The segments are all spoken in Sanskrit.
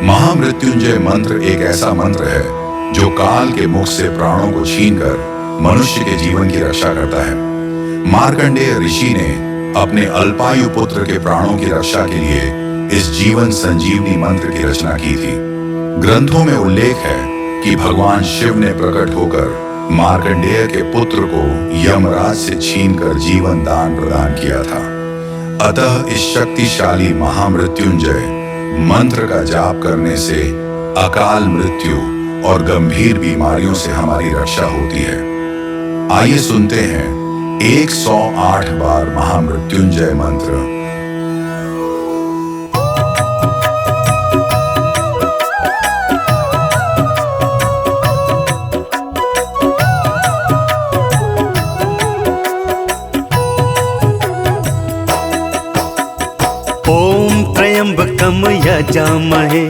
महामृत्युंजय मंत्र एक ऐसा मंत्र है जो काल के मुख से प्राणों को छीनकर मनुष्य के जीवन की रक्षा करता है। मार्कंडेय ऋषि ने अपने अल्पायु पुत्र के प्राणों की रक्षा के लिए इस जीवन संजीवनी मंत्र की रचना की थी। ग्रंथों में उल्लेख है कि भगवान शिव ने प्रकट होकर मार्कंडेय के पुत्र को यमराज से छीनकर जीवन दान प्रदान किया था। अतः इस शक्तिशाली महामृत्युंजय मंत्र का जाप करने से अकाल मृत्यु और गंभीर बीमारियों से हमारी रक्षा होती है। आइए सुनते हैं 108 बार महामृत्युंजय मंत्र। ओम त्र्यंबकम यजामहे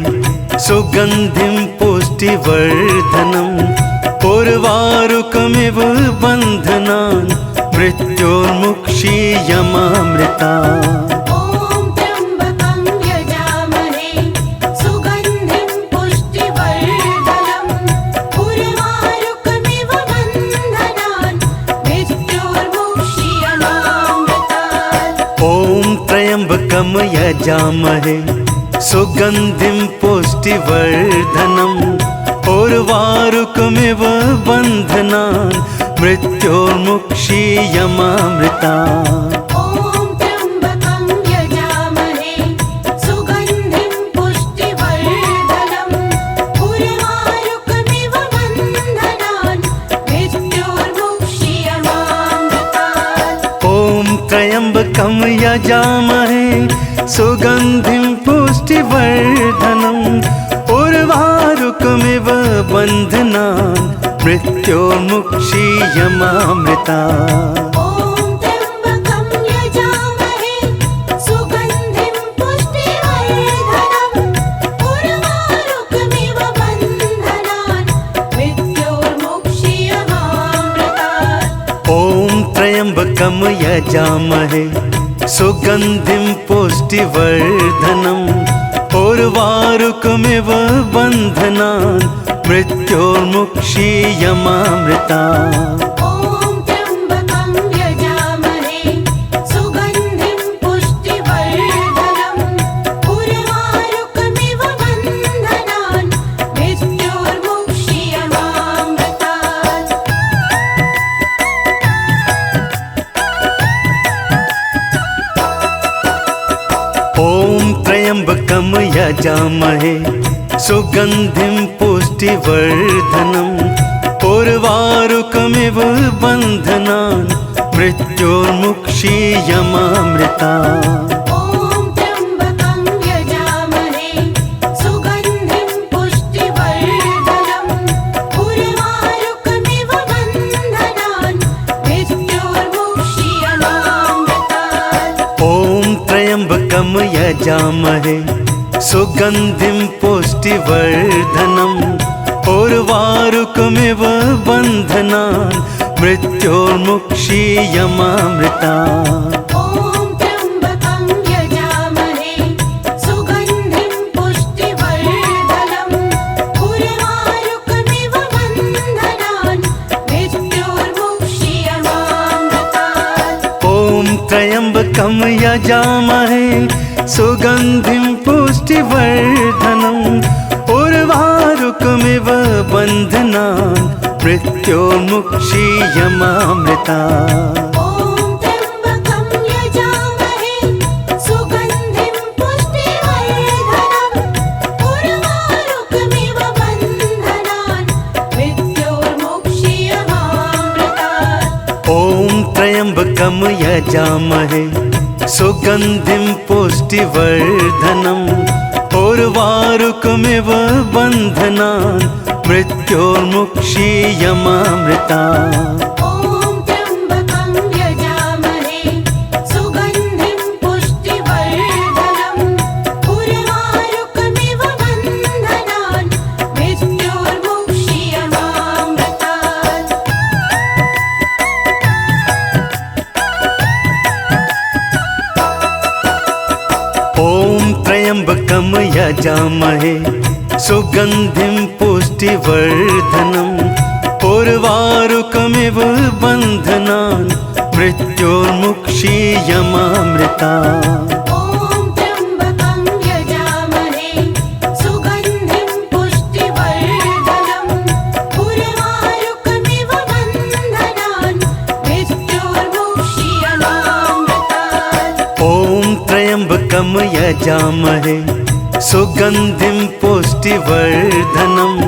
सुगंधिं पुष्टिवर्धनम् उर्वारुकमिव बन्धनान् मृत्योर्मुक्षीयमामृतात्। ओम त्र्यंबकं यजामहे सुगंधिं पुष्टिवर्धनम् उर्वारुकमिव बन्धनान् मृत्योर्मुक्षीयमामृतात्। ओम त्र्यंबकम यजामहे सुगंधिं पुष्टिवर्धनम् उर्वारुकमिव बन्धनान् मृत्योर्मुक्षीयमामृतात्। ओम त्र्यंबकं यजामहे सुगंधिं पुष्टिवर्धनम् उर्वारुकमिव बन्धनान् मृत्योर्मुक्षीयमामृतात्। ओम त्र्यंबकम यजामहे सुगंधिं पुष्टिवर्धनम् उर्वारुकमिव बन्धनान् मृत्योर्मुक्षीयमामृतात्। ओम त्र्यंबकं यजामहे सुगंधिं पुष्टिवर्धनम् उर्वारुकमिव बन्धनान् मृत्योर्मुक्षीयमामृतात्। ओम त्र्यंबकम यजामहे सुगंधिं पुष्टिवर्धनम् उर्वारुकमिव बन्धनान् मृत्योर्मुक्षीयमामृतात्। ओम त्र्यंबकं यजामहे सुगंधिं पुष्टिवर्धनम् उर्वारुकमिव बन्धनान् मृत्योर्मुक्षीयमामृतात्। ओम त्र्यंबकम यजामहे सुगंधिं पुष्टिवर्धनम् उर्वारुकमिव बन्धनान् मृत्योर्मुक्षीयमामृतात्। ओम त्र्यंबकं यजामहे सुगंधिं पुष्टिवर्धनम् उर्वारुकमिव बन्धनान् मृत्योर्मुक्षीयमामृतात्। ओम त्र्यंबकम यजामहे सुगंधिं पुष्टिवर्धनम् उर्वारुकमिव बन्धनान् मृत्योर्मुक्षीयमामृतात्। ओम त्र्यंबकं यजामहे सुगंधिं पुष्टिवर्धनम् उर्वारुकमिव बन्धनान् मृत्योर्मुक्षीयमामृतात्। ओम त्र्यंबकम यजामहे सुगंधिं पुष्टिवर्धनम् उर्वारुकमिव बन्धनान् मृत्योर्मुक्षीयमामृतात्। ओम त्र्यंबकं यजामहे सुगंधिं पुष्टिवर्धनम् उर्वारुकमिव बन्धनान् मृत्योर्मुक्षीयमामृतात्। ओम त्र्यंबकम यजामहे सुगंधिं पुष्टिवर्धनम् उर्वारुकमिव बन्धनान् मृत्योर्मुक्षीयमामृतात्। ओम त्र्यंबकं यजामहे सुगंधिं पुष्टिवर्धनम् उर्वारुकमिव बन्धनान् मृत्योर्मुक्षीयमामृतात्। ओम त्र्यंबकम यजामहे यजामहे सुगन्धिं पुष्टिवर्धनम् उर्वारुकमिव बन्धनान् मृत्योर्मुक्षीयमामृता ॐ त्र्यम्बकं यजामहे सुगन्धिं पुष्टिवर्धनम् उर्वारुकमिव बन्धनान् मृत्योर्मुक्षीयमामृतात् ॐ त्र्यम्बकं यजामहे सुगन्धिं पुष्टिवर्धनम्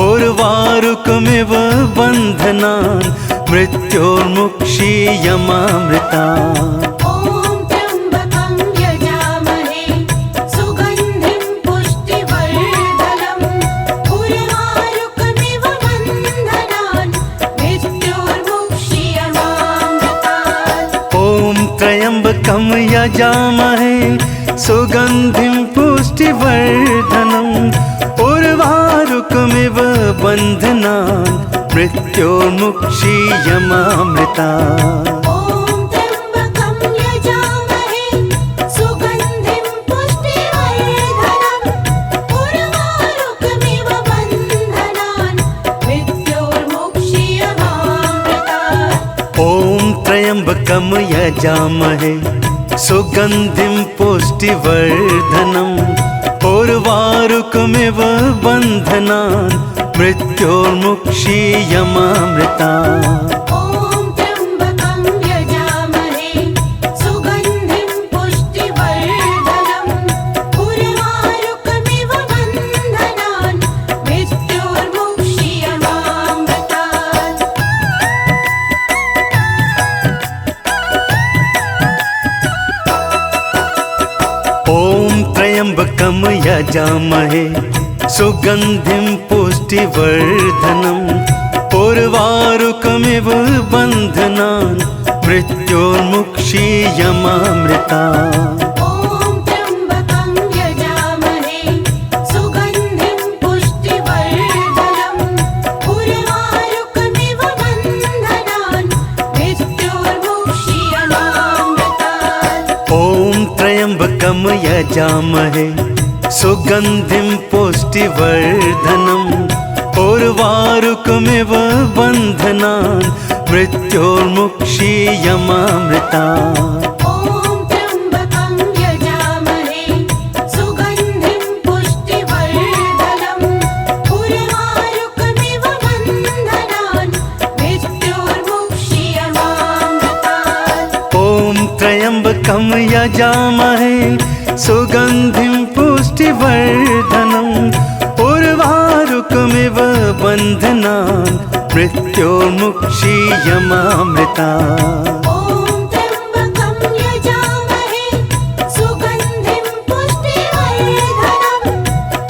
उर्वारुकमिव बन्धनान् मृत्योर्मुक्षीयमामृता ॐ त्र्यम्बकं यजामहे सुगन्धिं पुष्टिवर्धनम् उर्वारुकमिव बन्धनान् मृत्योर्मुक्षीयमामृतात् ॐ त्र्यम्बकं यजामहे सुगन्धिं पुष्टिवर्धनम् उर्वारुकमिव बन्धनान् मृत्योर्मुक्षीयमामृता ॐ त्र्यम्बकं यजामहे सुगन्धिं पुष्टिवर्धनम् उर्वारुकमिव बन्धनान् मृत्योर्मुक्षीयमामृतात् ॐ त्र्यम्बकं यजामहे सुगन्धिं पुष्टिवर्धनम् उर्वारुकमिव बन्धनान् मृत्योर्मुक्षीयमामृता ॐ त्र्यम्बकं यजामहे सुगन्धिं पुष्टिवर्धनम् उर्वारुकमिव बन्धनान् मृत्योर्मुक्षीयमामृतात् ॐ त्र्यम्बकं यजामहे सुगन्धिं पुष्टिवर्धनम् उर्वारुकमिव बन्धनान् मृत्योर्मुक्षीयमामृता ॐ त्र्यम्बकं यजामहे सुगन्धिं पुष्टिवर्धनम् उर्वारुकमिव बन्धनान् मृत्योर्मुक्षीयमामृतात् ॐ त्र्यम्बकं यजामहे सुगन्धिं पुष्टिवर्धनम् उर्वारुकमिव बन्धनान् मृत्योर्मुक्षीयमामृता ॐ त्र्यम्बकं यजामहे सुगन्धिं पुष्टिवर्धनम् उर्वारुकमिव बन्धनान् मृत्योर्मुक्षीयमामृतात् ॐ त्र्यम्बकं यजामहे सुगन्धिं पुष्टिवर्धनम्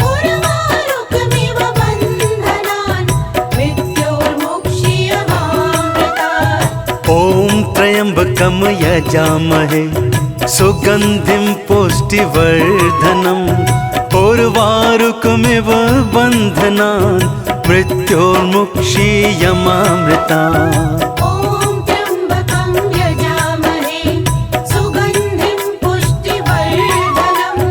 उर्वारुकमिव बन्धनान् मृत्योर्मुक्षीयमामृता ॐ त्र्यम्बकं यजामहे सुगन्धिं पुष्टिवर्धनम् उर्वारुकमिव बन्धनान् मृत्योर्मुक्षीयमामृतात् ॐ त्र्यम्बकं यजामहे सुगन्धिं पुष्टिवर्धनम् उर्वारुकमिव बन्धनान् मृत्योर्मुक्षीयमामृता ॐ त्र्यम्बकं यजामहे सुगन्धिं पुष्टिवर्धनम्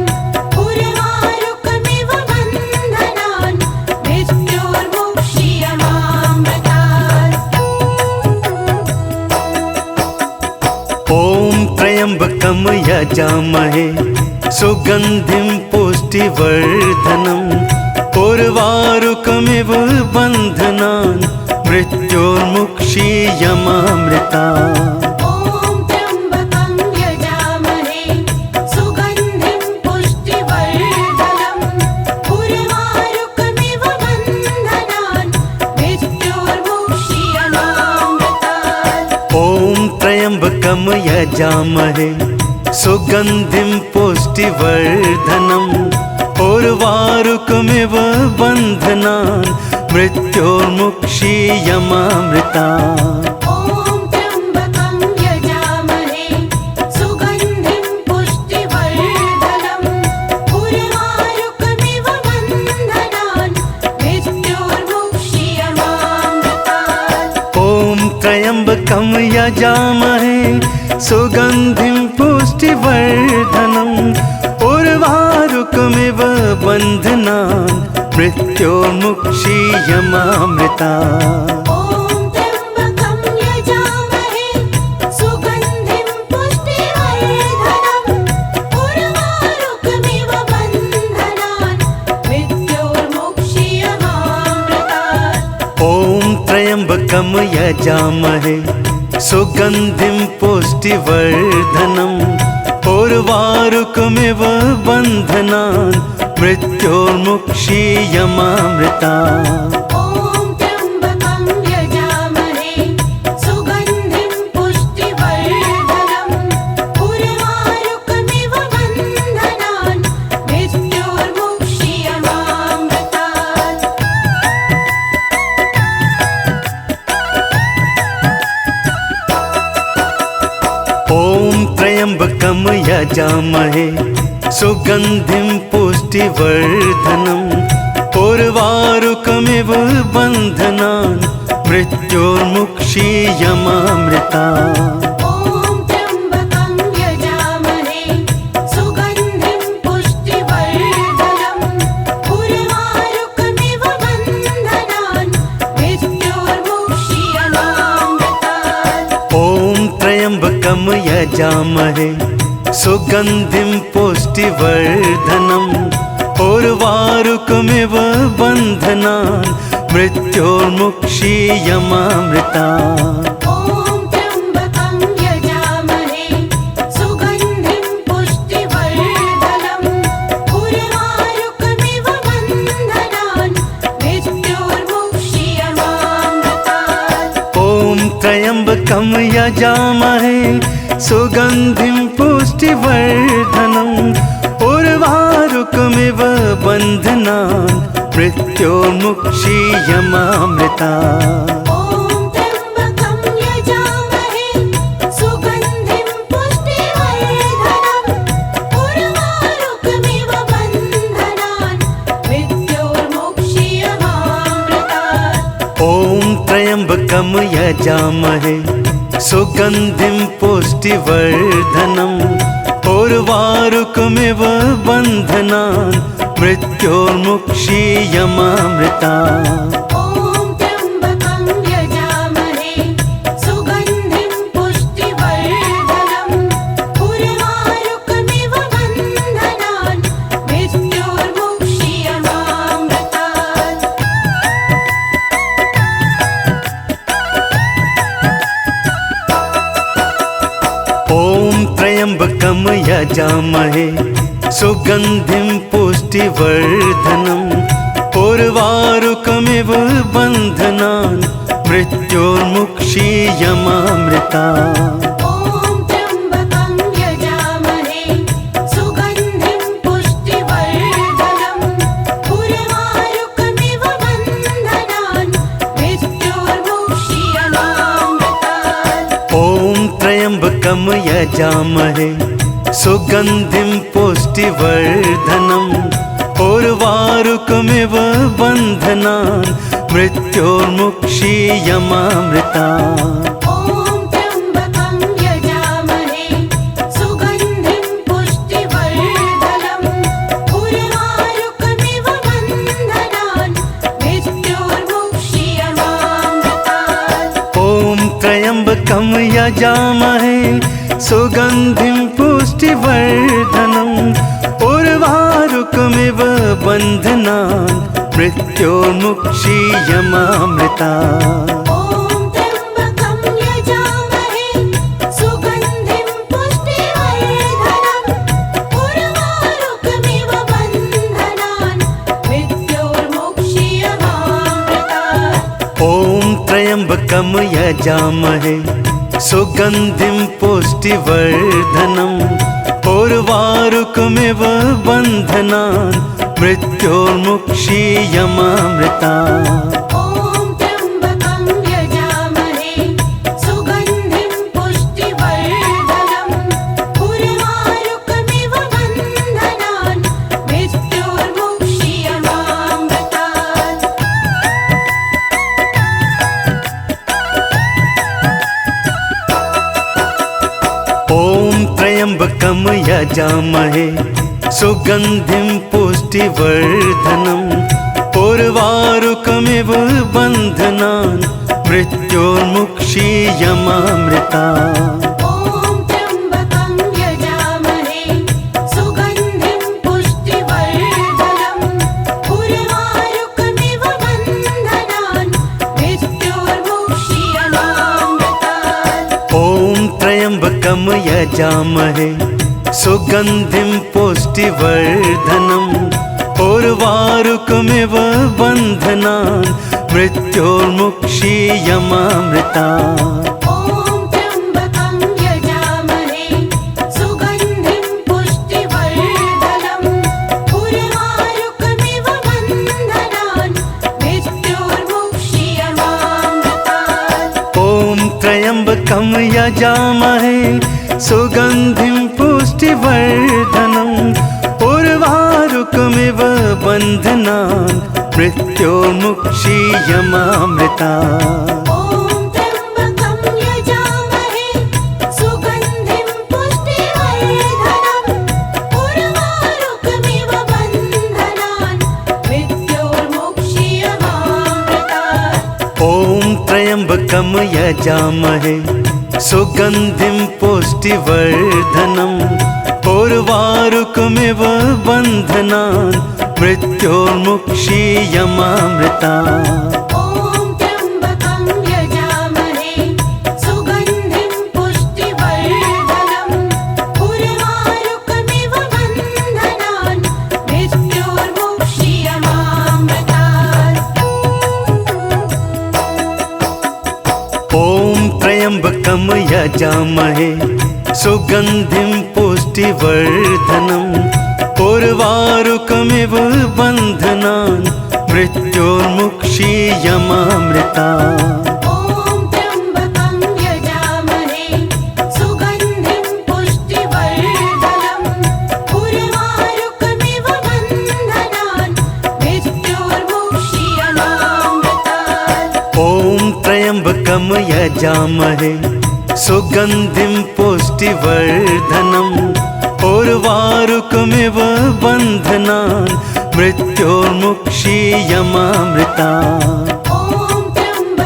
उर्वारुकमिव बन्धनान् मृत्योर्मुक्षीयमामृतात् ॐ त्र्यम्बकं यजामहे सुगन्धिं पुष्टिवर्धनम् उर्वारुकमिव बन्धनान् मृत्योर्मुक्षीयमामृता ॐ त्र्यम्बकं यजामहे सुगन्धिं पुष्टिवर्धनम् उर्वारुकमिव बन्धनान् मृत्योर्मुक्षीयमामृतात् ॐ त्र्यम्बकं यजामहे सुगन्धिं पुष्टिवर्धनम् उर्वारुकमिव बन्धनान् मृत्योर्मुक्षीयमामृता ॐ त्र्यम्बकं यजामहे सुगन्धिं पुष्टिवर्धनम् उर्वारुकमिव बन्धनान् मृत्योर्मुक्षीयमामृतात् ॐ त्र्यम्बकं यजामहे सुगन्धिं पुष्टिवर्धनम् उर्वारुकमिव उर्वारुकमिव बन्धनान् मृत्योर्मुक्षीयमामृता ॐ त्र्यम्बकं यजामहे सुगन्धिं पुष्टिवर्धनम् उर्वारुकमिव बन्धनान् मृत्योर्मुक्षीयमामृतात् ॐ त्र्यम्बकं यजामहे सुगन्धिं पुष्टिवर्धनम् उर्वारुकमिव बन्धनान् मृत्योर्मुक्षीयमामृता ॐ त्र्यम्बकं यजामहे सुगन्धिं पुष्टिवर्धनम् उर्वारुकमिव बन्धनान् मृत्योर्मुक्षीयमामृतात् ॐ त्र्यम्बकं यजामहे सुगन्धिं पुष्टिवर्धनम् उर्वारुकमिव बन्धनान् मृत्योर्मुक्षीयमामृता ॐ त्र्यम्बकं यजामहे सुगन्धिं पुष्टिवर्धनम् उर्वारुकमिव बन्धनान् मृत्योर्मुक्षीयमामृतात् ॐ त्र्यम्बकं यजामहे सुगन्धिं पुष्टिवर्धनम् उर्वारुकमिव बन्धनान् मृत्योर्मुक्षीयमामृता ॐ त्र्यम्बकं यजामहे सुगन्धिं पुष्टिवर्धनम् उर्वारुकमिव बन्धनान् मृत्योर्मुक्षीयमामृतात् ॐ त्र्यम्बकं यजामहे सुगन्धिं पुष्टिवर्धनम् उर्वारुकमिव बन्धनान् मृत्योर्मुक्षीयमामृता ॐ त्र्यम्बकं यजामहे सुगन्धिं पुष्टिवर्धनम् उर्वारुकमिव बन्धनान् मृत्योर्मुक्षीयमामृतात् ॐ त्र्यम्बकं यजामहे सुगन्धिं पुष्टिवर्धनम् उर्वारुकमिव बन्धनान् मृत्योर्मुक्षीयमामृता ॐ त्र्यम्बकं यजामहे सुगन्धिं पुष्टिवर्धनम् उर्वारुकमिव बन्धनान् मृत्योर्मुक्षीयमामृतात् ॐ त्र्यम्बकं यजामहे सुगन्धिं पुष्टिवर्धनम् उर्वारुकमिव बन्धनान् मृत्योर्मुक्षीयमामृता ॐ त्र्यम्बकं यजामहे सुगन्धिं पुष्टिवर्धनम् उर्वारुकमिव बन्धनान् मृत्योर्मुक्षीयमामृतात् ॐ त्र्यम्बकं यजामहे सुगन्धिं पुष्टिवर्धनम् उर्वारुकमिव बन्धनान् मृत्योर्मुक्षीयमामृता ॐ त्र्यम्बकं यजामहे सुगन्धिं पुष्टिवर्धनम् उर्वारुकमिव बन्धनान् मृत्योर्मुक्षीयमामृतात् ॐ त्र्यम्बकं यजामहे सुगन्धिं पुष्टिवर्धनम् उर्वारुकमिव बन्धनान् मृत्योर्मुक्षीयमामृता ॐ त्र्यम्बकं यजामहे सुगन्धिं पुष्टिवर्धनम् उर्वारुकमिव बन्धनान् मृत्योर्मुक्षीयमामृतात् ॐ त्र्यम्बकं यजामहे सुगन्धिं पुष्टिवर्धनम् उर्वारुकमिव बन्धनान् मृत्योर्मुक्षीयमामृता ॐ त्र्यम्बकं यजामहे सुगन्धिं पुष्टिवर्धनम् उर्वारुकमिव बन्धनान् मृत्योर्मुक्षीयमामृतात् ॐ त्र्यम्बकं यजामहे सुगन्धिं पुष्टिवर्धनम् उर्वारुकमिव बन्धनान् मृत्योर्मुक्षीयमामृता। ॐ त्र्यम्बकं यजामहे सुगन्धिं पुष्टिवर्धनम् उर्वारुकमिव बन्धनान् मृत्योर्मुक्षीयमामृतात्। ॐ त्र्यम्बकं यजामहे सुगन्धिं पुष्टिवर्धनम् उर्वारुकमिव बन्धनान् मृत्योर्मुक्षीयमामृता। ॐ त्र्यम्बकं यजामहे सुगन्धिं पुष्टिवर्धनम् उर्वारुकमिव बन्धनान् मृत्योर्मुक्षीयमामृतात्। ॐ त्र्यम्बकं यजामहे सुगन्धिं पुष्टिवर्धनम् उर्वारुकमिव बन्धनान् मृत्योर्मुक्षीयमामृता। ॐ त्र्यम्बकं यजामहे सुगन्धिं पुष्टिवर्धनम् उर्वारुकमिव बन्धनान् मृत्योर्मुक्षीयमामृतात्। ॐ त्र्यम्बकं यजामहे सुगन्धिं पुष्टिवर्धनम् उर्वारुकमिव बन्धनान् मृत्योर्मुक्षीयमामृता। ॐ त्र्यम्बकं यजामहे सुगन्धिं पुष्टिवर्धनम् उर्वारुकमिव बन्धनान् मृत्योर्मुक्षीयमामृतात्। ॐ त्र्यम्बकं यजामहे सुगन्धिं पुष्टिवर्धनम् उर्वारुकमिव बन्धनान् मृत्योर्मुक्षीयमामृता। ॐ त्र्यम्बकं यजामहे सुगन्धिं पुष्टिवर्धनम् उर्वारुकमिव बन्धनान् मृत्योर्मुक्षीयमामृतात्। ॐ त्र्यम्बकं यजामहे सुगन्धिं पुष्टिवर्धनम् उर्वारुकमिव बन्धनान् मृत्योर्मुक्षीयमामृता। ॐ त्र्यम्बकं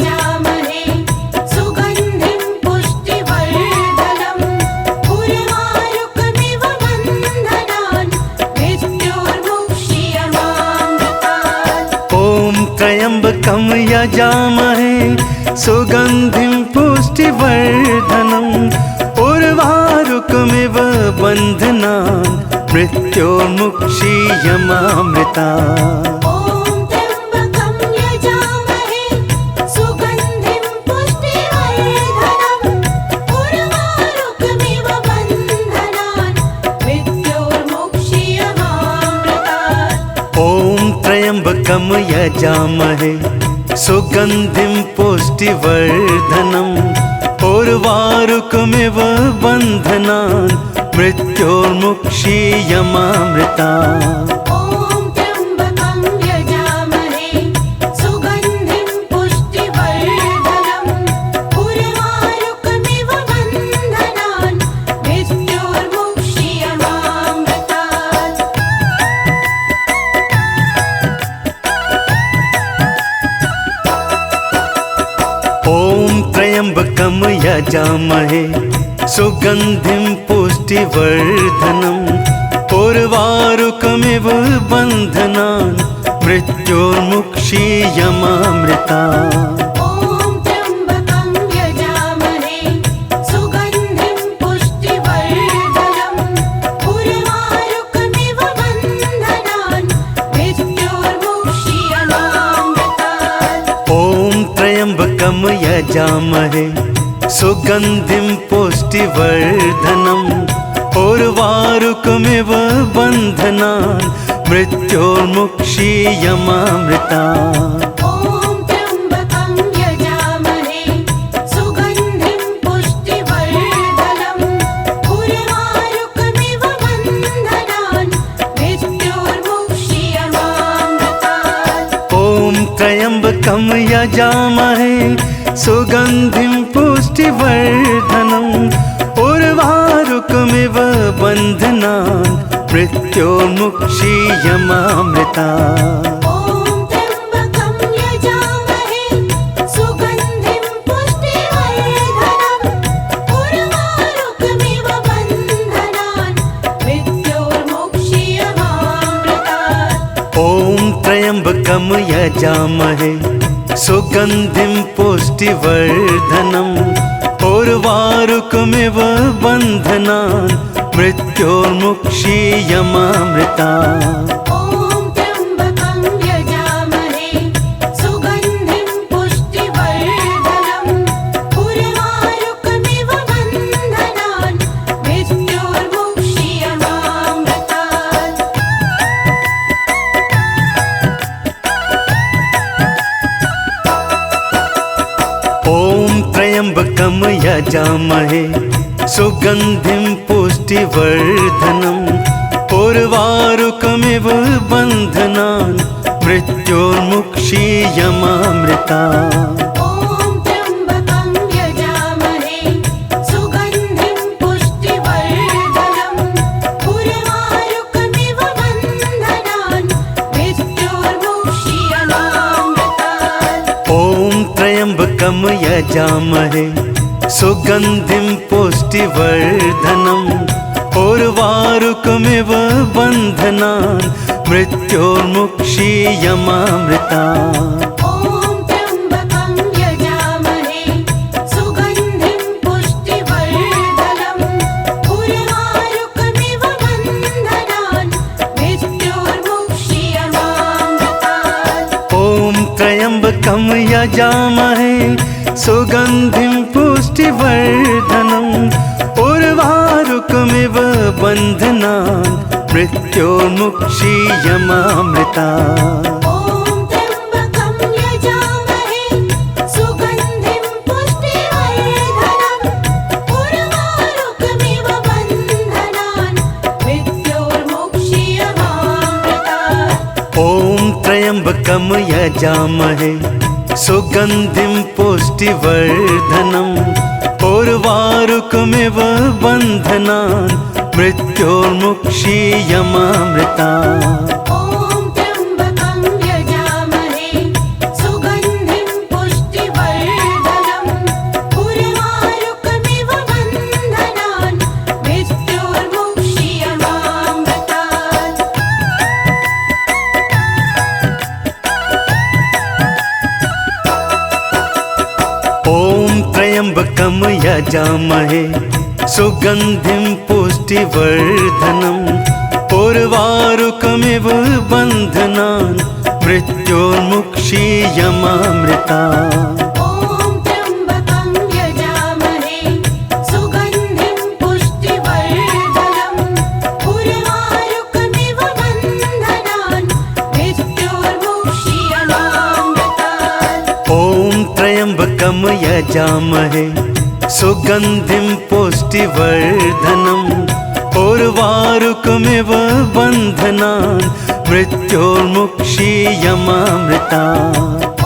यजामहे सुगन्धिं पुष्टिवर्धनम् उर्वारुकमिव बन्धनान् मृत्योर्मुक्षीयमामृतात्। ॐ त्र्यम्बकं यजामहे सुगन्धिं पुष्टिवर्धनम् उर्वारुकमिव बन्धनान् मृत्योर्मुक्षीयमामृता। ॐ त्र्यम्बकं यजामहे सुगन्धिं पुष्टिवर्धनम् उर्वारुकमिव बन्धनान् मृत्योर्मुक्षीयमामृतात्। ॐ त्र्यम्बकं यजामहे सुगन्धिं पुष्टिवर्धनम् उर्वारुकमिव बन्धनान् मृत्योर्मुक्षीयमामृता। ॐ त्र्यम्बकं यजामहे सुगन्धिं पुष्टिवर्धनम् उर्वारुकमिव बन्धनान् मृत्योर्मुक्षीयमामृतात्। ॐ त्र्यम्बकं यजामहे सुगन्धिं पुष्टिवर्धनम् उर्वारुकमिव बन्धनान् मृत्योर्मुक्षीयमामृता। ॐ त्र्यम्बकं यजामहे सुगन्धिं पुष्टिवर्धनम् उर्वारुकमिव बन्धनान् मृत्योर्मुक्षीयमामृतात्। ॐ त्र्यम्बकं यजामहे सुगन्धिं पुष्टिवर्धनम् उर्वारुकमिव बन्धनान् मृत्योर्मुक्षीयमामृता। ॐ त्र्यम्बकं यजामहे सुगन्धिं पुष्टिवर्धनम् उर्वारुकमिव बन्धनान् मृत्योर्मुक्षीयमामृतात्। ॐ त्र्यम्बकं यजामहे सुगन्धिं पुष्टिवर्धनम् उर्वारुकमिव बन्धनान् मृत्योर्मुक्षीयमामृता। ॐ त्र्यम्बकं यजामहे सुगन्धिं पुष्टिवर्धनम् उर्वारुकमिव बन्धनान् मृत्योर्मुक्षीयमामृतात्। ॐ त्र्यम्बकं यजामहे सुगन्धिं पुष्टिवर्धनम् उर्वारुकमिव बन्धनान् मृत्योर्मुक्षीयमामृता। ॐ त्र्यम्बकं यजामहे सुगन्धिं पुष्टिवर्धनम् उर्वारुकमिव बन्धनान् मृत्योर्मुक्षीयमामृतात्। ॐ त्र्यम्बकं यजामहे सुगन्धिं पुष्टिवर्धनम् उर्वारुकमिव बन्धनान् मृत्योर्मुक्षीयमामृता। ॐ त्र्यम्बकं यजामहे सुगन्धिं पुष्टिवर्धनम् उर्वारुकमिव बन्धनान् मृत्योर्मुक्षीयमामृतात्। ॐ त्र्यम्बकं यजामहे सुगन्धिं पुष्टिवर्धनम् उर्वारुकमिव बन्धनान् मृत्योर्मुक्षीयमामृता। ॐ त्र्यम्बकं यजामहे सुगन्धिं पुष्टिवर्धनम् उर्वारुकमिव बन्धनान् मृत्योर्मुक्षीयमामृतात्। ॐ त्र्यम्बकं यजामहे सुगन्धिं पुष्टिवर्धनम् उर्वारुकमिव बन्धनान् मृत्योर्मुक्षीयमामृता। ॐ त्र्यम्बकं यजामहे सुगन्धिं पुष्टिवर्धनम् उर्वारुकमिव बन्धनान् मृत्योर्मुक्षीयमामृतात्। ॐ त्र्यम्बकं यजामहे सुगन्धिं पुष्टिवर्धनम् उर्वारुकमिव बन्धनान् मृत्योर्मुक्षीयमामृता। ॐ त्र्यम्बकं यजामहे सुगन्धिं पुष्टिवर्धनम् उर्वारुकमिव बन्धनान् मृत्योर्मुक्षीयमामृतात्। ॐ त्र्यम्बकं यजामहे सुगन्धिं पुष्टिवर्धनम् उर्वारुकमिव बन्धनान् मृत्योर्मुक्षीयमामृता। ॐ त्र्यम्बकं यजामहे सुगन्धिं पुष्टिवर्धनम् उर्वारुकमिव बन्धनान् मृत्योर्मुक्षीयमामृतात्। ॐ त्र्यम्बकं यजामहे सुगन्धिं पुष्टिवर्धनम् उर्वारुकमिव बन्धनान् मृत्योर्मुक्षीयमामृता। ॐ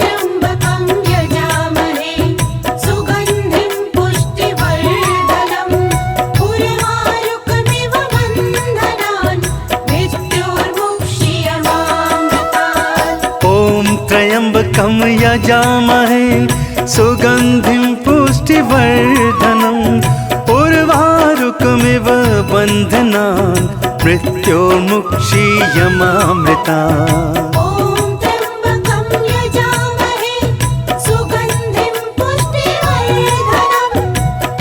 त्र्यम्बकं यजामहे सुगन्धिं पुष्टिवर्धनम् उर्वारुकमिव बन्धनान् मृत्योर्मुक्षीयमामृतात्। ॐ त्र्यम्बकं यजामहे सुगन्धिं पुष्टिवर्धनम् उर्वारुकमिव बन्धनान् मृत्योर्मुक्षीयमामृता। ॐ त्र्यम्बकं यजामहे सुगन्धिं पुष्टिवर्धनम्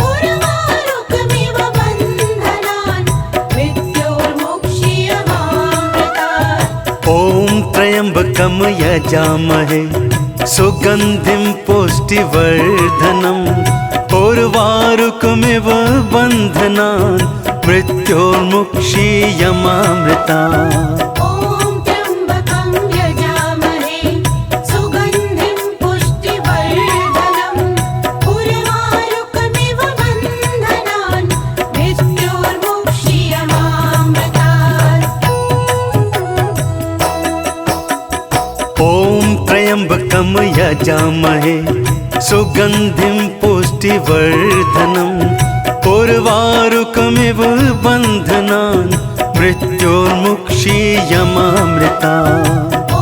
उर्वारुकमिव बन्धनान् मृत्योर्मुक्षीयमामृतात्। ॐ त्र्यम्बकं यजामहे सुगन्धिं पुष्टिवर्धनम् उर्वारुकमिव बन्धनान् मृत्योर्मुक्षीयमामृता। ॐ त्र्यम्बकं यजामहे सुगन्धिं पुष्टिवर्धनम् उर्वारुकमिव बन्धनान् मृत्योर्मुक्षीयमामृतात्। ॐ त्र्यम्बकं यजामहे सुगन्धिं पुष्टिवर्धनम् उर्वारुकमिव बन्धनान् मृत्योर्मुक्षीयमामृता। ॐ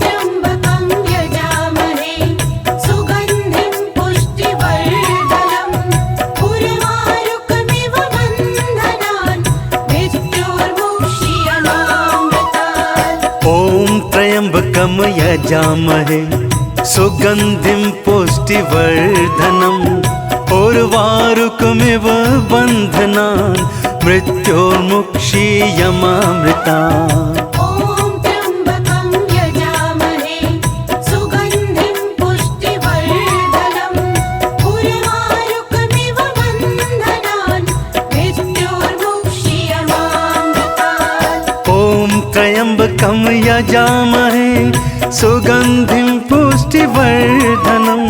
त्र्यम्बकं यजामहे सुगन्धिं पुष्टिवर्धनम् उर्वारुकमिव बन्धनान् मृत्योर्मुक्षीयमामृतात्। ॐ त्र्यम्बकं यजामहे सुगन्धिं पुष्टिवर्धनम् उर्वारुकमिव बन्धनान् मृत्योर्मुक्षीयमामृता। ॐ त्र्यम्बकं यजामहे सुगन्धिं पुष्टिवर्धनम् उर्वारुकमिव बन्धनान् मृत्योर्मुक्षीयमामृतात्। ॐ त्र्यम्बकं यजामहे सुगन्धिं पुष्टिवर्धनम्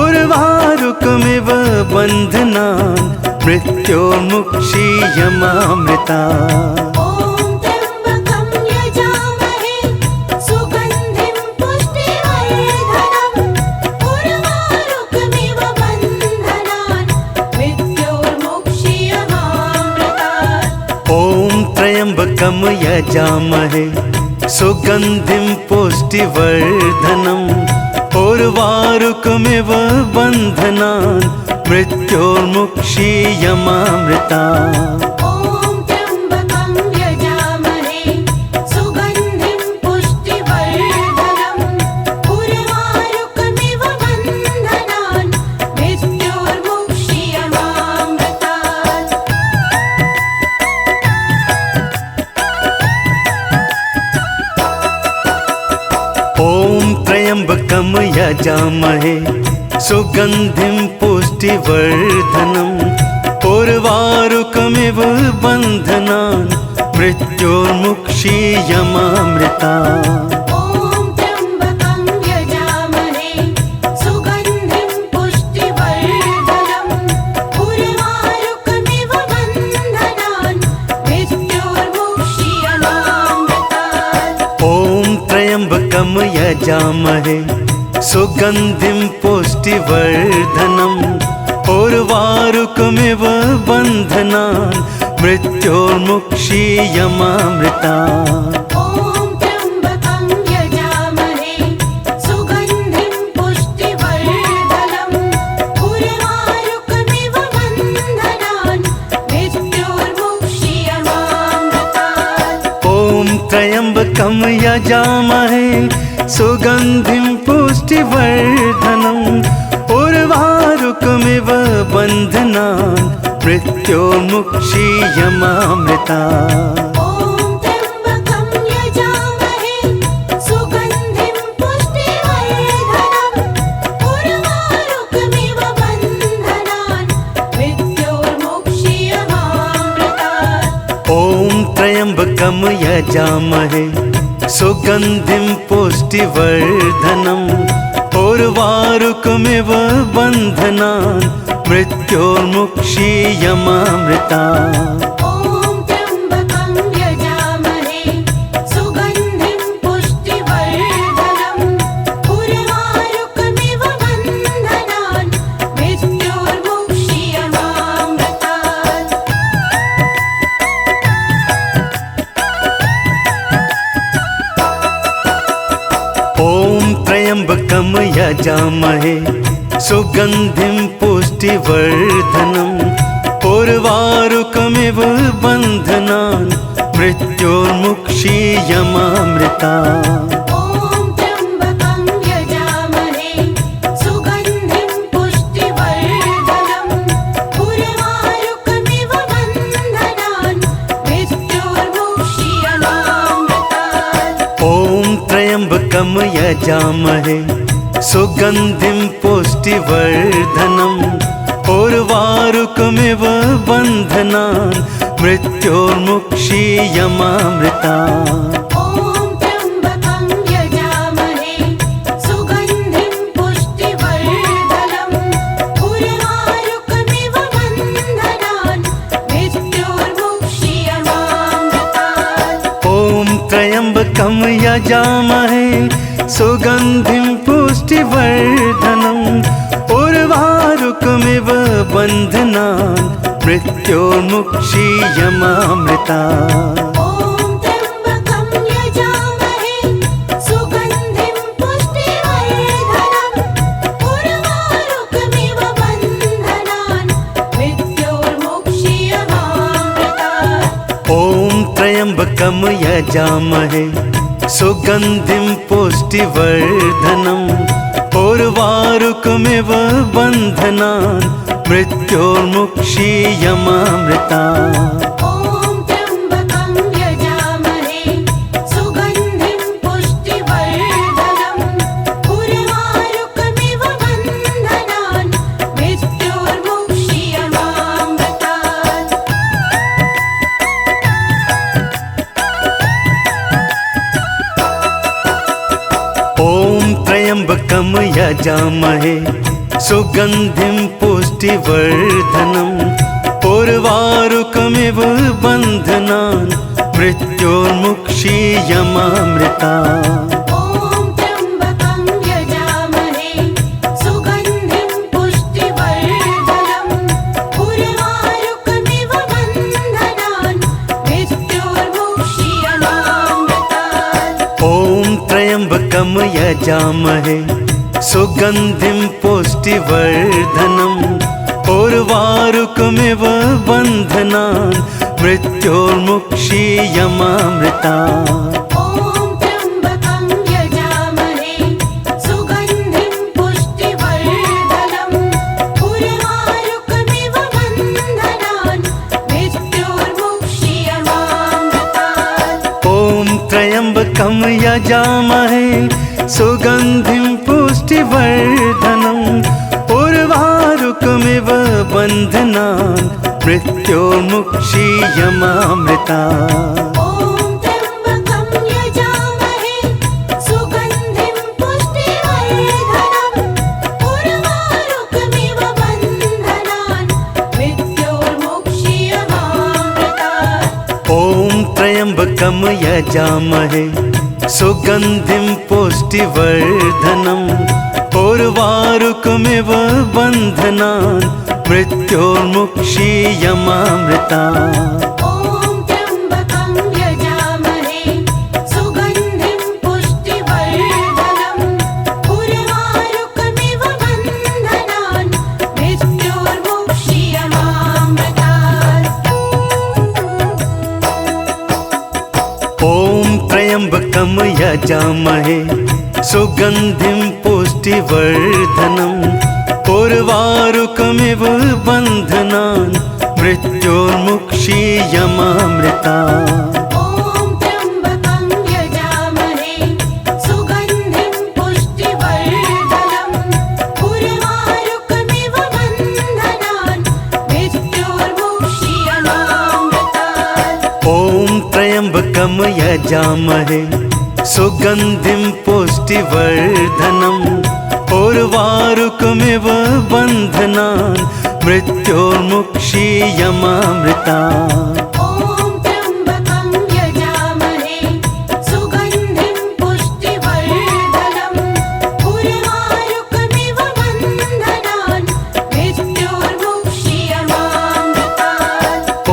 उर्वारुकमिव बन्धनान् मृत्योर्मुक्षीयमामृता। ॐ त्र्यम्बकं यजामहे सुगन्धिं पुष्टिवर्धनम् उर्वारुकमिव बन्धनान् मृत्योर्मुक्षीयमामृतात्। ॐ त्र्यम्बकं यजामहे सुगन्धिं पुष्टिवर्धनम् उर्वारुकमिव बन्धनान् मृत्योर्मुक्षीयमामृता। ॐ त्र्यम्बकं यजामहे सुगन्धिं पुष्टिवर्धनम् उर्वारुकमिव बन्धनान् मृत्योर्मुक्षीयमामृतात्। ॐ त्र्यम्बकं यजामहे सुगन्धिं पुष्टिवर्धनम् उर्वारुकमिव बन्धनान् मृत्योर्मुक्षीयमामृता। ॐ त्र्यम्बकं यजामहे सुगन्धिं पुष्टिवर्धनम् उर्वारुकमिव बन्धनान् मृत्योर्मुक्षीयमामृतात्। ॐ त्र्यम्बकं यजामहे सुगन्धिं पुष्टिवर्धनम् उर्वारुकमिव बन्धनान् मृत्योर्मुक्षीयमामृता। ॐ त्र्यम्बकं यजामहे सुगन्धिं पुष्टिवर्धनम् उर्वारुकमिव बन्धनान् मृत्योर्मुक्षीयमामृतात्। ॐ त्र्यम्बकं यजामहे सुगन्धिं पुष्टिवर्धनम् उर्वारुकमिव बन्धनान् मृत्योर्मुक्षीयमामृता। ॐ त्र्यम्बकं यजामहे सुगन्धिं पुष्टिवर्धनम् उर्वारुकमिव बन्धनान् मृत्योर्मुक्षीयमामृतात्। ॐ त्र्यम्बकं यजामहे सुगन्धिं पुष्टिवर्धनम् उर्वारुकमिव बन्धनान् मृत्योर्मुक्षीयमामृता। ॐ त्र्यम्बकं यजामहे सुगन्धिं पुष्टिवर्धनम् उर्वारुकमिव बन्धनान् मृत्योर्मुक्षीयमामृतात्। ॐ त्र्यम्बकं यजामहे सुगन्धिं पुष्टिवर्धनम् उर्वारुकमिव बन्धनान् मृत्योर्मुक्षीयमामृता। ॐ त्र्यम्बकं यजामहे सुगन्धिं पुष्टिवर्धनम् उर्वारुकमिव बन्धनान् मृत्योर्मुक्षीयमामृतात्। ॐ त्र्यम्बकं यजामहे सुगन्धिं पुष्टिवर्धनम् उर्वारुकमिव बन्धनान् मृत्योर्मुक्षीयमामृता। ॐ त्र्यम्बकं यजामहे सुगन्धिं पुष्टिवर्धनम् उर्वारुकमिव बन्धनान् मृत्योर्मुक्षीयमामृतात्। ॐ त्र्यम्बकं यजामहे सुगन्धिं पुष्टिवर्धनम् उर्वारुकमिव बन्धनान् मृत्योर्मुक्षीयमामृता। ॐ त्र्यम्बकं यजामहे सुगन्धिं पुष्टिवर्धनम् उर्वारुकमिव बन्धनान् मृत्योर्मुक्षीयमामृतात्। ॐ त्र्यम्बकं यजामहे सुगन्धिं पुष्टिवर्धनम् उर्वारुकमिव बन्धनान् मृत्योर्मुक्षीयमामृता। ॐ त्र्यम्बकं यजामहे सुगन्धिं पुष्टिवर्धनम् उर्वारुकमिव बन्धनान् मृत्योर्मुक्षीयमामृतात्। ॐ त्र्यम्बकं यजामहे सुगन्धिं पुष्टिवर्धनम् उर्वारुकमिव बन्धनान् मृत्योर्मुक्षीयमामृता। ॐ त्र्यम्बकं यजामहे सुगन्धिं पुष्टिवर्धनम् उर्वारुकमिव बन्धनान् मृत्योर्मुक्षीयमामृतात्। ॐ त्र्यम्बकं यजामहे सुगन्धिं पुष्टिवर्धनम् उर्वारुकमिव बन्धनान् मृत्योर्मुक्षीयमामृता। ॐ त्र्यम्बकं यजामहे सुगन्धिं पुष्टिवर्धनम् उर्वारुकमिव बन्धनान् मृत्योर्मुक्षीयमामृतात्। ॐ त्र्यम्बकं यजामहे सुगन्धिं पुष्टिवर्धनम् उर्वारुकमिव बन्धनान् मृत्योर्मुक्षीयमामृता। ॐ त्र्यम्बकं यजामहे सुगन्धिं पुष्टिवर्धनम् उर्वारुकमिव बन्धनान् मृत्योर्मुक्षीयमामृतात्। ॐ त्र्यम्बकं यजामहे सुगन्धिं पुष्टिवर्धनम् उर्वारुकमिव बन्धनान् मृत्योर्मुक्षीयमामृता। ॐ त्र्यम्बकं यजामहे सुगन्धिं पुष्टिवर्धनम् उर्वारुकमिव बन्धनान् मृत्योर्मुक्षीयमामृतात्। ॐ त्र्यम्बकं यजामहे सुगन्धिं पुष्टिवर्धनम् उर्वारुकमिव बन्धनान् मृत्योर्मुक्षीयमामृता। ॐ त्र्यम्बकं यजामहे सुगन्धिं पुष्टिवर्धनम् उर्वारुकमिव बन्धनान् मृत्योर्मुक्षीयमामृतात्। ॐ त्र्यम्बकं यजामहे सुगन्धिं पुष्टिवर्धनम् उर्वारुकमिव बन्धनान् मृत्योर्मुक्षीयमामृता। ॐ त्र्यम्बकं यजामहे सुगन्धिं पुष्टिवर्धनम् उर्वारुकमिव बन्धनान् मृत्योर्मुक्षीयमामृतात्। ॐ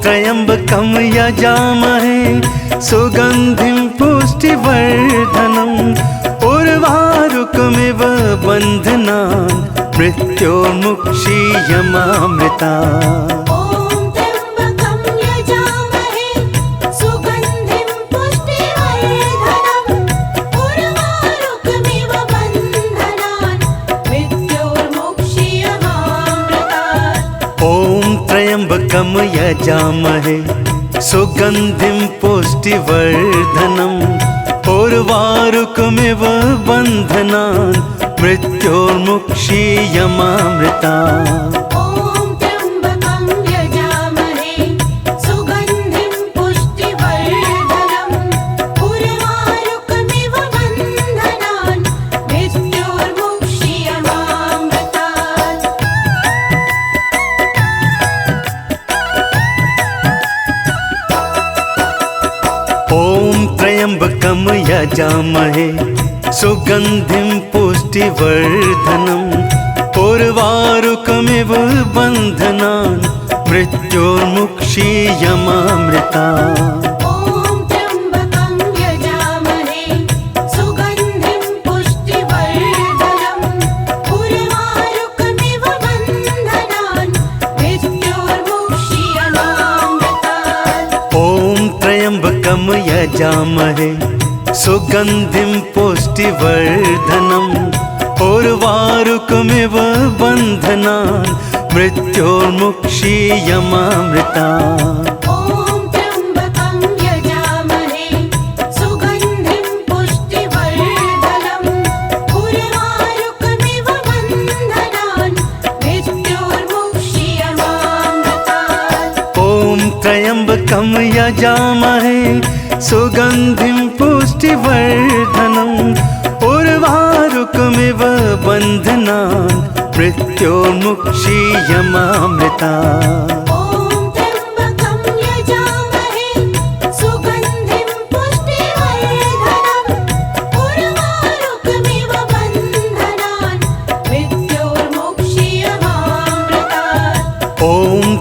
त्र्यम्बकं यजामहे सुगन्धिं पुष्टिवर्धनम् उर्वारुकमिव बन्धनान् मृत्योर्मुक्षीयमामृता। ॐ त्र्यम्बकं यजामहे सुगन्धिं पुष्टिवर्धनम् उर्वारुकमिव बन्धनान् मृत्योर्मुक्षीयमामृतात्। ॐ त्र्यम्बकं यजामहे सुगन्धिं पुष्टिवर्धनम् उर्वारुकमिव बन्धनान् मृत्योर्मुक्षीयमामृता। ॐ त्र्यम्बकं यजामहे सुगन्धिं पुष्टिवर्धनम् उर्वारुकमिव बन्धनान् मृत्योर्मुक्षीयमामृतात्। त्र्यम्बकं यजामहे सुगन्धिं पुष्टिवर्धनम् उर्वारुकमिव बन्धनान् मृत्योर्मुक्षीयमामृता। ॐ त्र्यम्बकं यजामहे सुगन्धिं पुष्टिवर्धनम् उर्वारुकमिव बन्धनान् मृत्योर्मुक्षीयमामृतात्। ॐ त्र्यम्बकं यजामहे सुगन्धिं पुष्टिवर्धनम् उर्वारुकमिव बन्धनान् मृत्योर्मुक्षीयमामृता। ॐ त्र्यम्बकं यजामहे सुगन्धिं पुष्टिवर्धनम् उर्वारुकमिव बन्धनान् मृत्योर्मुक्षीयमामृतात्। ॐ त्र्यम्बकं यजामहे सुगन्धिं पुष्टिवर्धनम् उर्वारुकमिव बन्धनान् मृत्योर्मुक्षीयमामृता। ॐ त्र्यम्बकं यजामहे सुगन्धिं पुष्टिवर्धनम् उर्वारुकमिव बन्धनान् मृत्योर्मुक्षीयमामृतात्। ॐ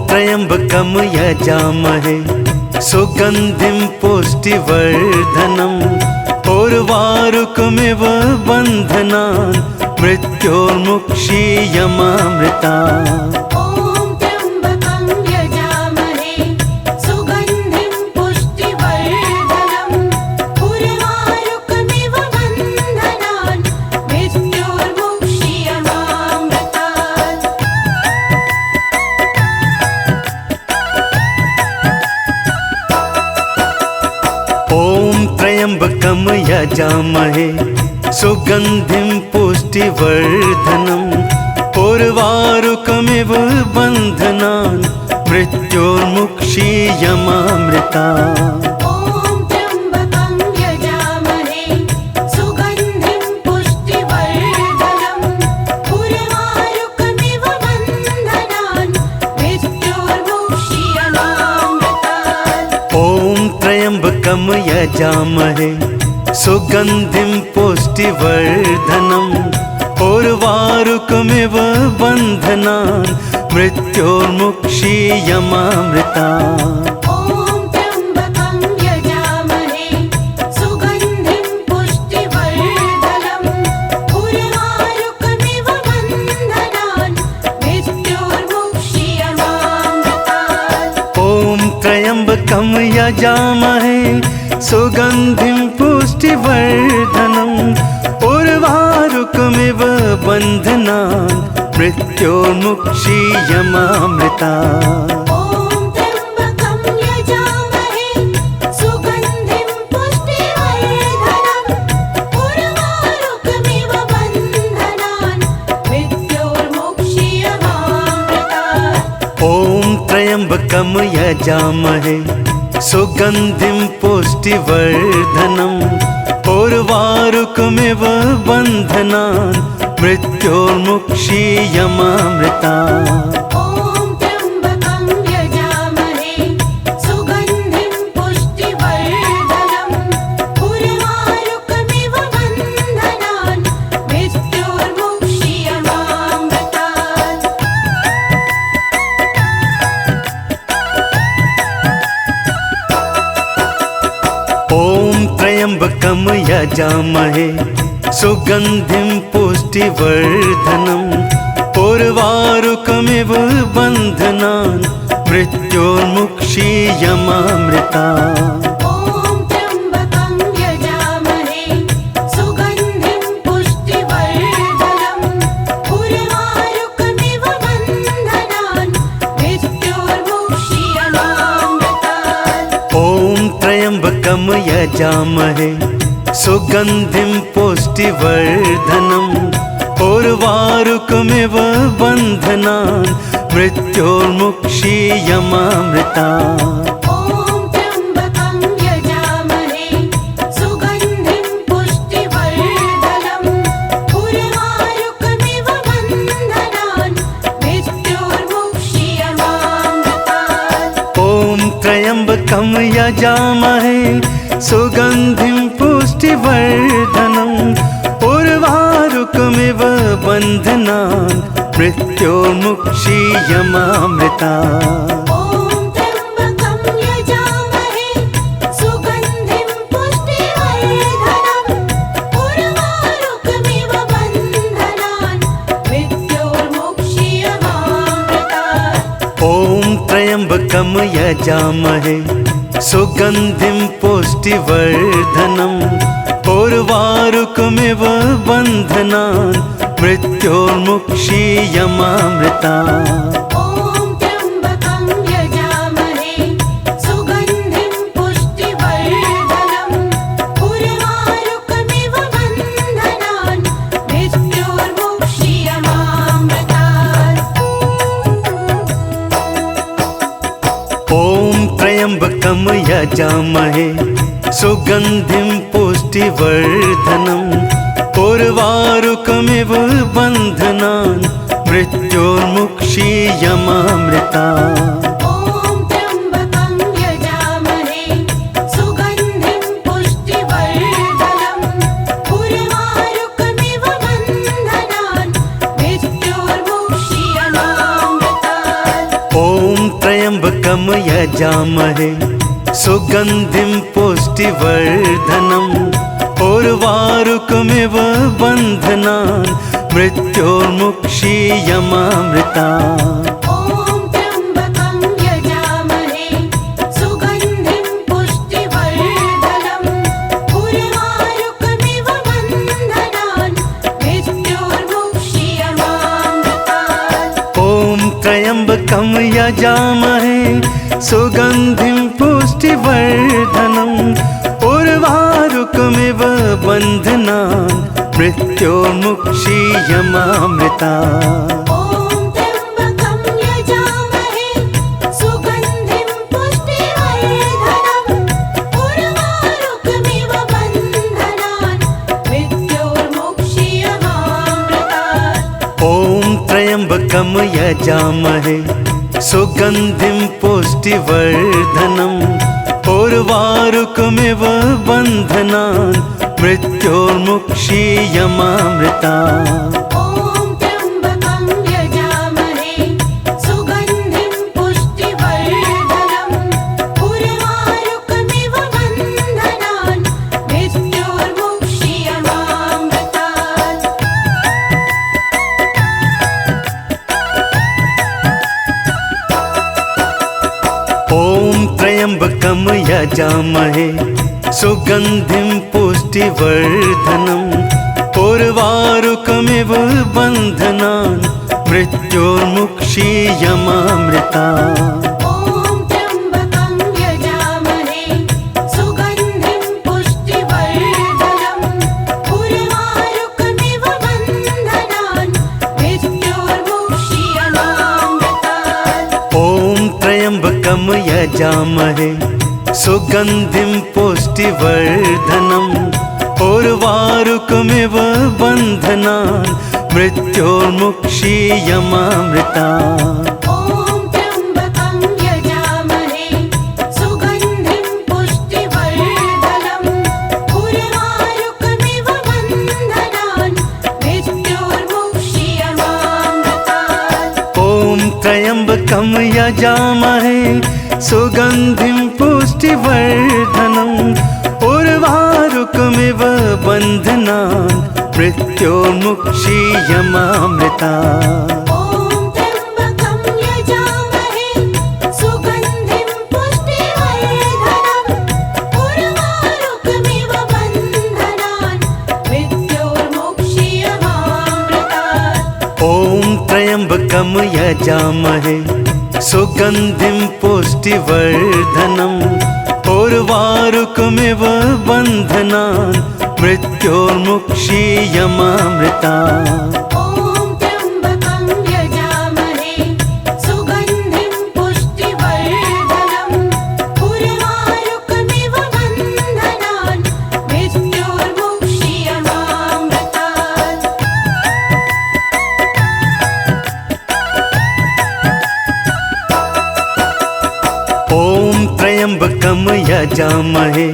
त्र्यम्बकं यजामहे सुगन्धिं पुष्टिवर्धनम् उर्वारुकमिव बन्धनान् मृत्योर्मुक्षीयमामृता। ॐ त्र्यम्बकं यजामहे सुगन्धिं पुष्टिवर्धनम् उर्वारुकमिव बन्धनान् मृत्योर्मुक्षीयमामृतात्। ॐ त्र्यम्बकं यजामहे सुगन्धिं पुष्टिवर्धनम् उर्वारुकमिव बन्धनान् मृत्योर्मुक्षीयमामृता। ॐ त्र्यम्बकं यजामहे सुगन्धिं पुष्टिवर्धनम् उर्वारुकमिव बन्धनान् मृत्योर्मुक्षीयमामृतात्। ॐ त्र्यम्बकं यजामहे सुगन्धिं पुष्टिवर्धनम् उर्वारुकमिव बन्धनान् मृत्योर्मुक्षीयमामृता। ॐ त्र्यम्बकं यजामहे सुगन्धिं पुष्टिवर्धनम् उर्वारुकमिव बन्धनान् मृत्योर्मुक्षीयमामृतात्। ॐ त्र्यम्बकं यजामहे सुगन्धिं पुष्टिवर्धनम् उर्वारुकमिव बन्धनान् मृत्योर्मुक्षीयमामृता। ॐ त्र्यम्बकं यजामहे सुगन्धिं पुष्टिवर्धनम् उर्वारुकमिव बन्धनान् मृत्योर्मुक्षीयमामृतात्। ॐ त्र्यम्बकं यजामहे सुगन्धिं पुष्टिवर्धनम् उर्वारुकमिव बन्धनान् मृत्योर्मुक्षीयमामृता। ॐ त्र्यम्बकं यजामहे सुगन्धिं पुष्टिवर्धनम् उर्वारुकमिव बन्धनान् मृत्योर्मुक्षीयमामृतात्। ॐ त्र्यम्बकं यजामहे सुगन्धिं पुष्टिवर्धनम् उर्वारुकमिव बन्धनान् मृत्योर्मुक्षीयमामृता। ॐ त्र्यम्बकं यजामहे सुगन्धिं पुष्टिवर्धनम् उर्वारुकमिव बन्धनान् मृत्योर्मुक्षीयमामृतात्। ॐ त्र्यम्बकं यजामहे सुगन्धिं पुष्टिवर्धनम् उर्वारुकमिव बन्धनान् मृत्योर्मुक्षीयमामृता। ॐ त्र्यम्बकं यजामहे सुगन्धिं पुष्टिवर्धनम् उर्वारुकमिव बन्धनान् मृत्योर्मुक्षीयमामृतात्। ॐ त्र्यम्बकं यजामहे सुगन्धिं पुष्टिवर्धनम् उर्वारुकमिव बन्धनान् मृत्योर्मुक्षीयमामृता। ॐ त्र्यम्बकं यजामहे सुगन्धिं पुष्टिवर्धनम् उर्वारुकमिव बन्धनान् मृत्योर्मुक्षीयमामृतात्। ॐ त्र्यम्बकं यजामहे सुगन्धिं पुष्टिवर्धनम् उर्वारुकमिव बन्धनान् मृत्योर्मुक्षीयमामृतात्। ॐ त्र्यम्बकं यजामहे सुगन्धिं पुष्टिवर्धनम् उर्वारुकमिव बन्धनान् मृत्योर्मुक्षीयमामृतात्। ॐ त्र्यम्बकं यजामहे सुगन्धिं पुष्टिवर्धनम् उर्वारुकमिव बन्धनान् मृत्योर्मुक्षीयमामृतात्। ॐ त्र्यम्बकं यजामहे सुगन्धिं पुष्टिवर्धनम् उर्वारुकमिव बन्धनान् मृत्योर्मुक्षीयमामृतात्। ॐ त्र्यम्बकं यजामहे सुगन्धिं पुष्टिवर्धनम् उर्वारुकमिव बन्धनान् मृत्योर्मुक्षीयमामृतात्। ॐ त्र्यम्बकं यजामहे सुगन्धिं पुष्टिवर्धनम् उर्वारुकमिव बन्धनान् मृत्योर्मुक्षीयमामृतात्। ॐ त्र्यम्बकं यजामहे सुगन्धिं पुष्टिवर्धनम् उर्वारुकमिव बन्धनान् मृत्योर्मुक्षीयमामृतात्। ॐ त्र्यम्बकं यजामहे सुगन्धिं पुष्टिवर्धनम् उर्वारुकमिव बन्धनान् मृत्योर्मुक्षीयमामृतात्। ॐ त्र्यम्बकं यजामहे सुगन्धिं पुष्टिवर्धनम् उर्वारुकमिव बन्धनान् मृत्योर्मुक्षीयमामृतात्। ॐ त्र्यम्बकं यजामहे सुगन्धिं पुष्टिवर्धनम् उर्वारुकमिव बन्धनान् मृत्योर्मुक्षीयमामृतात्। ॐ त्र्यम्बकं यजामहे सुगन्धिं पुष्टिवर्धनम् उर्वारुकमिव बन्धनान् मृत्योर्मुक्षीयमामृतात्। ॐ त्र्यम्बकं यजामहे सुगन्धिं पुष्टिवर्धनम् उर्वारुकमिव बन्धनान् मृत्योर्मुक्षीयमामृतात्। ॐ त्र्यम्बकं यजामहे सुगन्धिं पुष्टिवर्धनम् उर्वारुकमिव बन्धनान् मृत्योर्मुक्षीयमामृतात्। ॐ त्र्यम्बकं यजामहे सुगन्धिं पुष्टिवर्धनम् उर्वारुकमिव बन्धनान् मृत्योर्मुक्षीयमामृतात्। ॐ त्र्यम्बकं यजामहे सुगन्धिं पुष्टिवर्धनम् उर्वारुकमिव बन्धनान् मृत्योर्मुक्षीयमामृतात्। ॐ त्र्यम्बकं यजामहे सुगन्धिं पुष्टिवर्धनम् उर्वारुकमिव बन्धनान् मृत्योर्मुक्षीयमामृतात्। ॐ त्र्यम्बकं यजामहे सुगन्धिं पुष्टिवर्धनम् उर्वारुकमिव बन्धनान् मृत्योर्मुक्षीयमामृतात्। ॐ त्र्यम्बकं यजामहे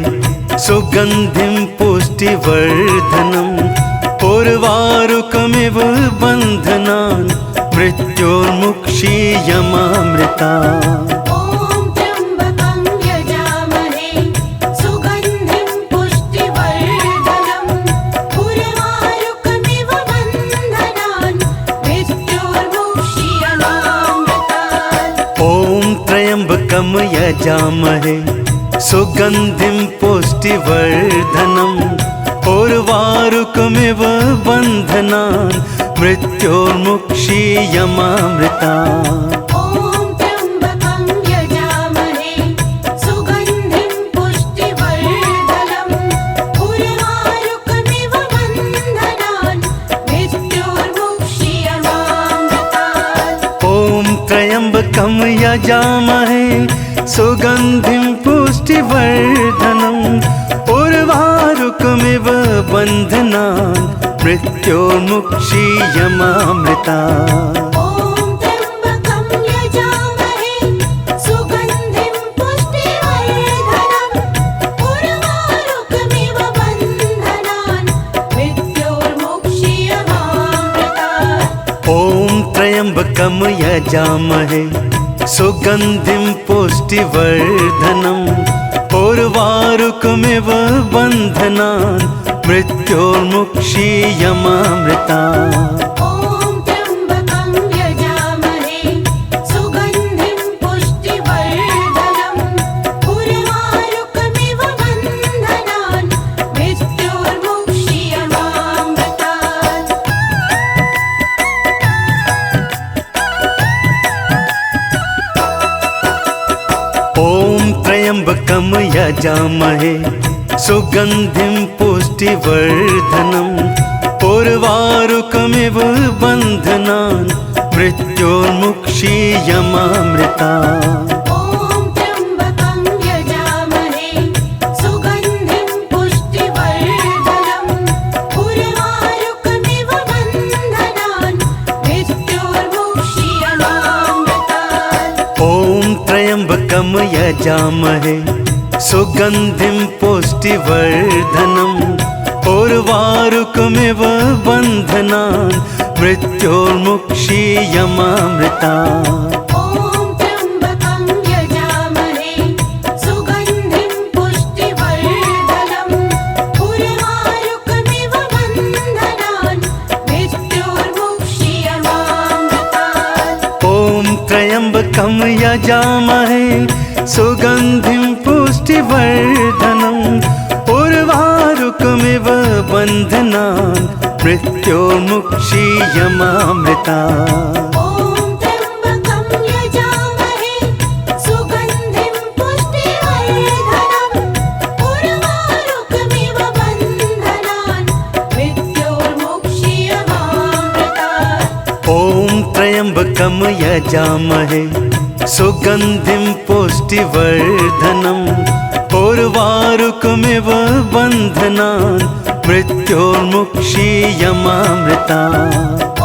सुगन्धिं पुष्टिवर्धनम् उर्वारुकमिव बन्धनान् मृत्योर्मुक्षीयमामृतात्। ॐ त्र्यम्बकं यजामहे सुगन्धिं पुष्टिवर्धनम् उर्वारुकमिव बन्धनान् मृत्योर्मुक्षीयमामृतात्। ॐ त्र्यम्बकं यजामहे सुगन्धिं पुष्टिवर्धनम् उर्वारुकमिव बन्धनान् मृत्योर्मुक्षीयमामृतात्। ॐ त्र्यम्बकं यजामहे सुगन्धिं पुष्टिवर्धनम् उर्वारुकमिव बन्धनान् मृत्योर्मुक्षीयमामृतात्। ॐ त्र्यम्बकं यजामहे सुगन्धिं पुष्टिवर्धनम् उर्वारुकमिव बन्धनान् मृत्योर्मुक्षीयमामृतात्। ॐ त्र्यम्बकं यजामहे सुगन्धिं पुष्टिवर्धनम् उर्वारुकमिव बन्धनान् मृत्योर्मुक्षीयमामृतात्। ॐ त्र्यम्बकं यजामहे सुगन्धिं पुष्टिवर्धनम् उर्वारुकमिव बन्धनान् मृत्योर्मुक्षीयमामृतात्। ॐ त्र्यम्बकं यजामहे सुगन्धिं पुष्टिवर्धनम् उर्वारुकमिव बन्धनान् मृत्योर्मुक्षीयमामृतात्। ॐ त्र्यम्बकं यजामहे सुगन्धिं पुष्टिवर्धनम् उर्वारुकमिव बन्धनान् मृत्योर्मुक्षीयमामृतात्। ॐ त्र्यम्बकं यजामहे सुगन्धिं पुष्टिवर्धनम् उर्वारुकमिव बन्धनान् मृत्योर्मुक्षीयमामृतात्। ॐ त्र्यम्बकं यजामहे सुगन्धिं पुष्टिवर्धनम् उर्वारुकमिव बन्धनान् मृत्योर्मुक्षीयमामृतात्। ॐ त्र्यम्बकं यजामहे सुगन्धिं पुष्टिवर्धनम् उर्वारुकमिव बन्धनान् मृत्योर्मुक्षीयमामृतात्। ॐ त्र्यम्बकं यजामहे सुगन्धिं पुष्टिवर्धनम् उर्वारुकमिव बन्धनान् मृत्योर्मुक्षीयमामृतात्। ॐ त्र्यम्बकं यजामहे सुगन्धिं पुष्टिवर्धनम् उर्वारुकमिव बन्धनान् मृत्योर्मुक्षीयमामृतात्। ॐ त्र्यम्बकं यजामहे सुगन्धिं पुष्टिवर्धनम् उर्वारुकमिव बन्धनान् मृत्योर्मुक्षीयमामृतात्।